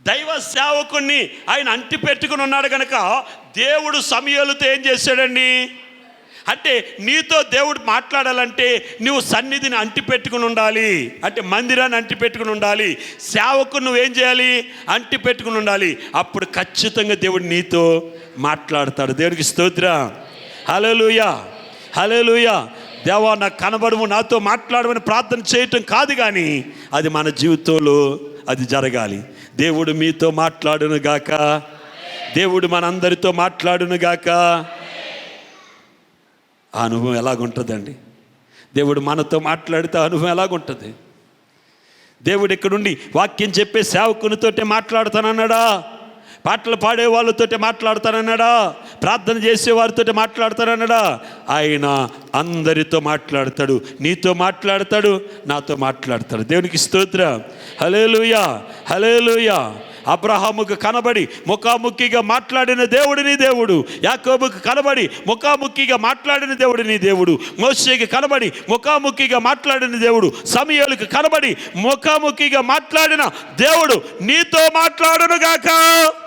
దైవ సేవకుణ్ణి ఆయన అంటి పెట్టుకుని ఉన్నాడు కనుక దేవుడు సమూయేలుతో ఏం చేశాడండి అంటే నీతో దేవుడు మాట్లాడాలంటే నువ్వు సన్నిధిని అంటి పెట్టుకుని ఉండాలి, అంటే మందిరాన్ని అంటి పెట్టుకుని ఉండాలి, సేవకు నువ్వేం చేయాలి, అంటి పెట్టుకుని ఉండాలి. అప్పుడు ఖచ్చితంగా దేవుడు నీతో మాట్లాడతాడు. దేవుడికి స్తోత్రం. హల్లెలూయా, హల్లెలూయా. దేవా నాకు కనబడము, నాతో మాట్లాడమని ప్రార్థన చేయటం కాదు, కానీ అది మన జీవితంలో అది జరగాలి. దేవుడు మీతో మాట్లాడును గాక, దేవుడు మనందరితో మాట్లాడును గాక. ఆ అనుభవం ఎలాగుంటుందండి? దేవుడు మనతో మాట్లాడితే అనుభవం ఎలాగుంటుంది? దేవుడు ఇక్కడుండి వాక్యం చెప్పే సేవకునితోటే మాట్లాడతానన్నాడా? పాటలు పాడే వాళ్ళతోటి మాట్లాడతానన్నాడా? ప్రార్థన చేసే వారితో మాట్లాడతానన్నాడా? ఆయన అందరితో మాట్లాడతాడు. నీతో మాట్లాడతాడు, నాతో మాట్లాడతాడు. దేవునికి స్తోత్రం. హల్లెలూయా, హల్లెలూయా. అబ్రహాముకు కనబడి ముఖాముఖిగా మాట్లాడిన దేవుడు నీ దేవుడు. యాకోబుకు కనబడి ముఖాముఖిగా మాట్లాడిన దేవుడు నీ దేవుడు. మోషేకి కనబడి ముఖాముఖిగా మాట్లాడిన దేవుడు. సమూయేలుకు కనబడి ముఖాముఖిగా మాట్లాడిన దేవుడు నీతో మాట్లాడును గాక.